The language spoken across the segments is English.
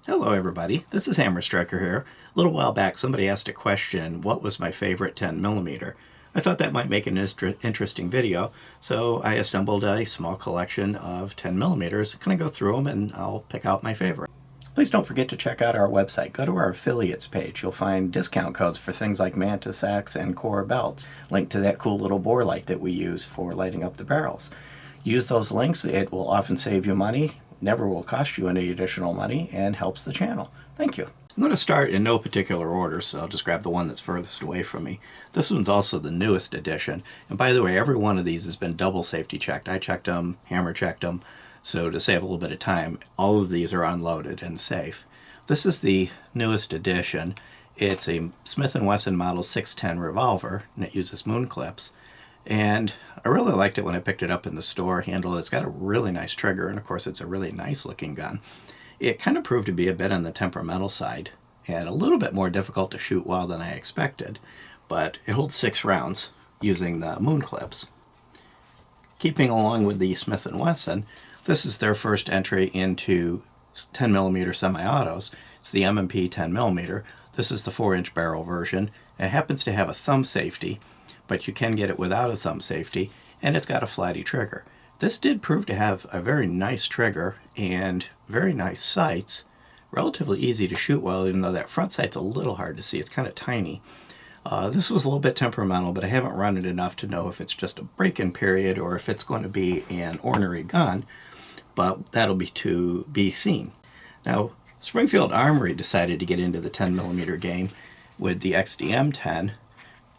Hello everybody, this is Hammer Striker here. A little while back somebody asked a question, what was my favorite 10mm? I thought that might make an interesting video, so I assembled a small collection of 10mm. Kind of go through them and I'll pick out my favorite. Please don't forget to check out our website. Go to our affiliates page. You'll find discount codes for things like Mantis Axe and Core belts. Link to that cool little bore light that we use for lighting up the barrels. Use those links. It will often save you money, never will cost you any additional money, and helps the channel. Thank you. I'm going to start in no particular order, so I'll just grab the one that's furthest away from me. This one's also the newest edition. And by the way, every one of these has been double safety checked. I checked them, Hammer checked them. So to save a little bit of time, all of these are unloaded and safe. This is the newest edition. It's a Smith & Wesson Model 610 revolver, and it uses moon clips. And I really liked it when I picked it up in the store. Handle, it's got a really nice trigger, and of course it's a really nice looking gun. It kind of proved to be a bit on the temperamental side, and a little bit more difficult to shoot well than I expected, but it holds 6 rounds using the moon clips. Keeping along with the Smith & Wesson, this is their first entry into 10mm semi-autos. It's the M&P 10mm. This is the 4-inch barrel version. It happens to have a thumb safety, but you can get it without a thumb safety, and it's got a flatty trigger. This did prove to have a very nice trigger and very nice sights. Relatively easy to shoot well, even though that front sight's a little hard to see. It's kind of tiny. This was a little bit temperamental, but I haven't run it enough to know if it's just a break-in period or if it's going to be an ornery gun, but that'll be to be seen. Now, Springfield Armory decided to get into the 10mm game with the XDM-10.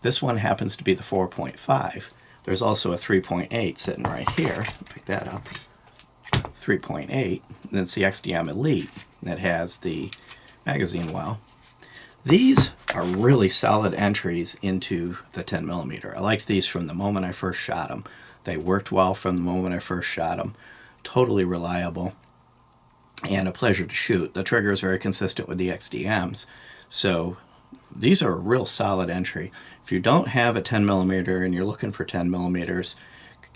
This one happens to be the 4.5. There's also a 3.8 sitting right here. Pick that up. 3.8. Then it's the XDM Elite that has the magazine well. These are really solid entries into the 10mm. I liked these from the moment I first shot them. They worked well from the moment I first shot them. Totally reliable and a pleasure to shoot. The trigger is very consistent with the XDMs, so these are a real solid entry. If you don't have a 10mm and you're looking for 10mm,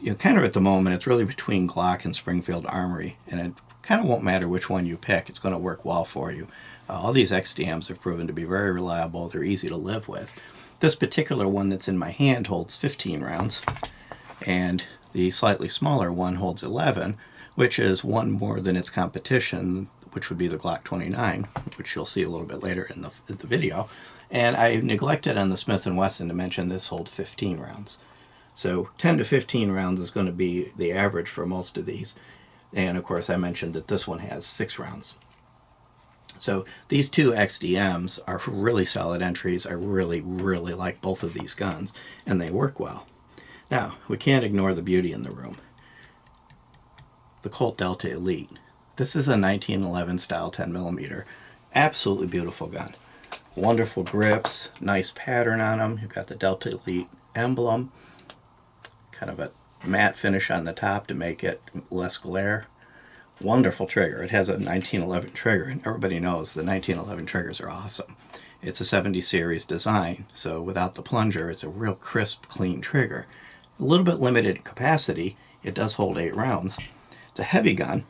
you know, kind of at the moment it's really between Glock and Springfield Armory, and it kind of won't matter which one you pick. It's going to work well for you. All these XDMs have proven to be very reliable. They're easy to live with. This particular one that's in my hand holds 15 rounds, and the slightly smaller one holds 11, which is one more than its competition, which would be the Glock 29, which you'll see a little bit later in the video. And I neglected on the Smith & Wesson to mention this holds 15 rounds. So 10 to 15 rounds is going to be the average for most of these. And of course I mentioned that this one has 6 rounds. So these two XDMs are really solid entries. I really, really like both of these guns, and they work well. Now, we can't ignore the beauty in the room. The Colt Delta Elite. This is a 1911 style 10mm. Absolutely beautiful gun. Wonderful grips, nice pattern on them. You've got the Delta Elite emblem, kind of a matte finish on the top to make it less glare. Wonderful trigger. It has a 1911 trigger, and everybody knows the 1911 triggers are awesome. It's a 70 series design, so without the plunger, it's a real crisp, clean trigger. A little bit limited capacity. It does hold 8 rounds. It's a heavy gun,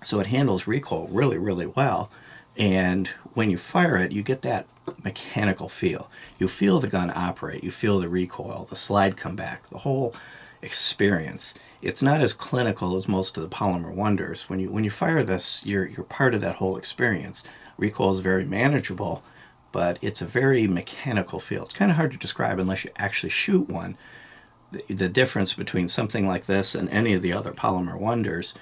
so it handles recoil really, really well. And when you fire it, you get that mechanical feel. You feel the gun operate. You feel the recoil, the slide come back, the whole experience. It's not as clinical as most of the polymer wonders. When you fire this, you're part of that whole experience. Recoil is very manageable, but it's a very mechanical feel. It's kind of hard to describe unless you actually shoot one. The difference between something like this and any of the other polymer wonders,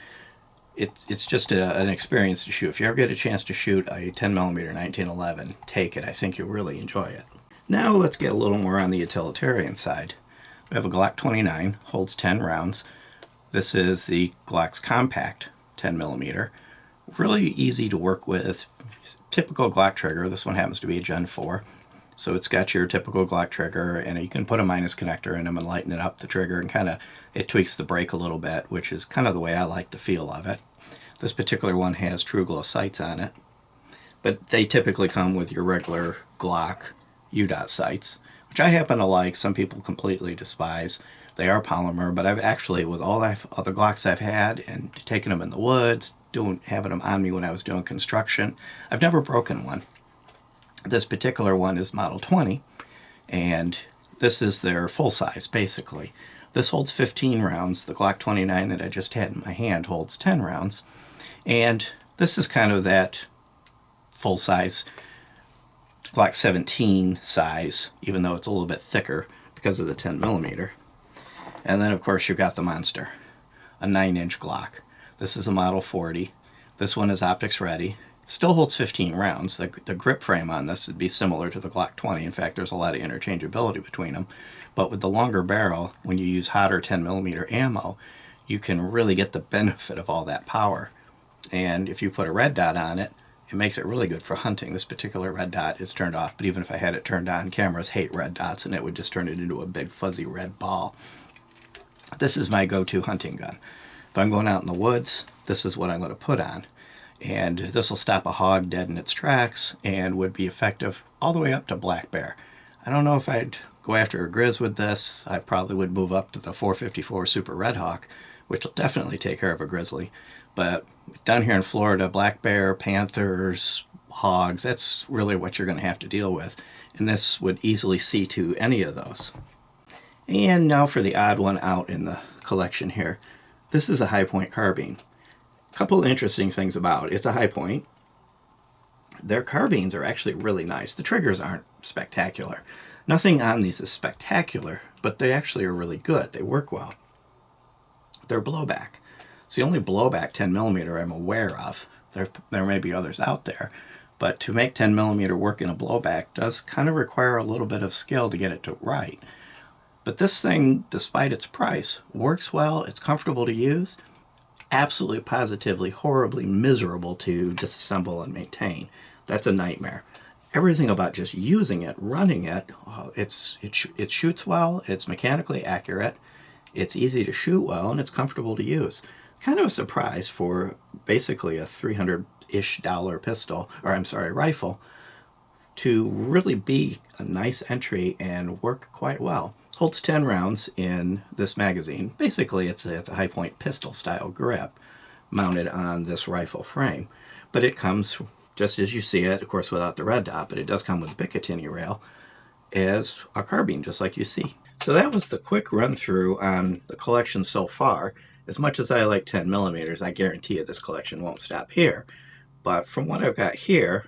it's just an experience to shoot. If you ever get a chance to shoot a 10mm 1911, take it. I think you'll really enjoy it. Now let's get a little more on the utilitarian side. We have a Glock 29, holds 10 rounds. This is the Glock's compact 10mm. Really easy to work with. Typical Glock trigger. This one happens to be a Gen 4. So it's got your typical Glock trigger, and you can put a minus connector in them and lighten it up the trigger, and kind of it tweaks the break a little bit, which is kind of the way I like the feel of it. This particular one has true glow sights on it, but they typically come with your regular Glock UDOT sights, which I happen to like. Some people completely despise. They are polymer, but I've actually, with all the other Glocks I've had and taking them in the woods, having them on me when I was doing construction, I've never broken one. This particular one is Model 20, and this is their full size, basically. This holds 15 rounds. The Glock 29 that I just had in my hand holds 10 rounds. And this is kind of that full size Glock 17 size, even though it's a little bit thicker because of the 10 millimeter. And then, of course, you've got the monster, a 9-inch Glock. This is a Model 40. This one is optics ready. It still holds 15 rounds. The grip frame on this would be similar to the Glock 20. In fact, there's a lot of interchangeability between them. But with the longer barrel, when you use hotter 10 millimeter ammo, you can really get the benefit of all that power. And if you put a red dot on it, it makes it really good for hunting. This particular red dot is turned off, but even if I had it turned on, cameras hate red dots, and it would just turn it into a big fuzzy red ball. This is my go-to hunting gun. If I'm going out in the woods, this is what I'm going to put on. And this will stop a hog dead in its tracks and would be effective all the way up to black bear. I don't know if I'd go after a grizz with this. I probably would move up to the 454 Super Red Hawk, which will definitely take care of a grizzly. But down here in Florida, black bear, panthers, hogs, that's really what you're going to have to deal with. And this would easily see to any of those. And now for the odd one out in the collection here. This is a high-point carbine. A couple interesting things about it. It's a high-point. Their carbines are actually really nice. The triggers aren't spectacular. Nothing on these is spectacular, but they actually are really good. They work well. They're blowback. It's the only blowback 10 millimeter I'm aware of. There may be others out there, but to make 10 millimeter work in a blowback does kind of require a little bit of skill to get it to right. But this thing, despite its price, works well, it's comfortable to use, absolutely, positively, horribly miserable to disassemble and maintain. That's a nightmare. Everything about just using it, running it, it shoots well, it's mechanically accurate, it's easy to shoot well, and it's comfortable to use. Kind of a surprise for basically a $300-ish pistol, or I'm sorry, rifle, to really be a nice entry and work quite well. Holds 10 rounds in this magazine. Basically, it's a high-point pistol-style grip mounted on this rifle frame. But it comes, just as you see it, of course without the red dot, but it does come with the Picatinny rail, as a carbine, just like you see. So that was the quick run-through on the collection so far. As much as I like 10 millimeters, I guarantee you this collection won't stop here. But from what I've got here,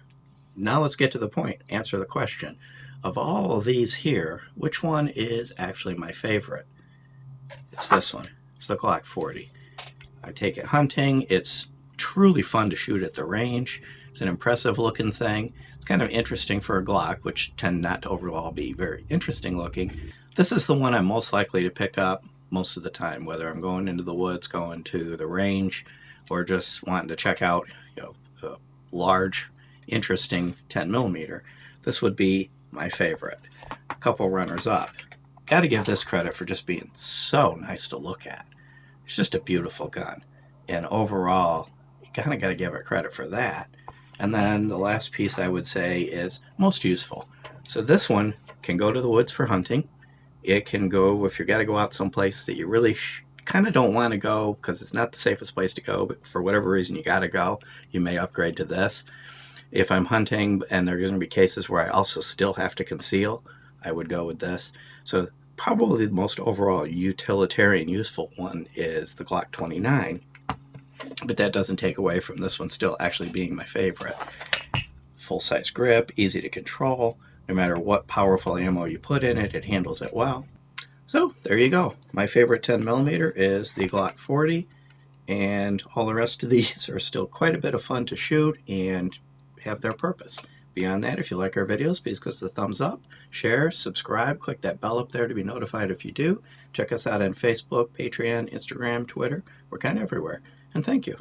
now let's get to the point, answer the question. Of all of these here, which one is actually my favorite? It's this one. It's the Glock 40. I take it hunting. It's truly fun to shoot at the range. It's an impressive looking thing. It's kind of interesting for a Glock, which tend not to overall be very interesting looking. This is the one I'm most likely to pick up most of the time, whether I'm going into the woods, going to the range, or just wanting to check out, a large, interesting 10 millimeter. This would be my favorite. A couple runners up. Got to give this credit for just being so nice to look at. It's just a beautiful gun. And overall, you kind of got to give it credit for that. And then the last piece I would say is most useful. So this one can go to the woods for hunting. It can go if you got to go out someplace that you really kind of don't want to go because it's not the safest place to go, but for whatever reason you got to go, you may upgrade to this. If I'm hunting and there are going to be cases where I also still have to conceal, I would go with this. So probably the most overall utilitarian useful one is the Glock 29, but that doesn't take away from this one still actually being my favorite. Full-size grip, easy to control. No matter what powerful ammo you put in it, it handles it well. So there you go. My favorite 10 millimeter is the Glock 40, and all the rest of these are still quite a bit of fun to shoot and have their purpose. Beyond that, if you like our videos, please give us a thumbs up, share, subscribe, click that bell up there to be notified if you do. Check us out on Facebook, Patreon, Instagram, Twitter. We're kind of everywhere. And thank you.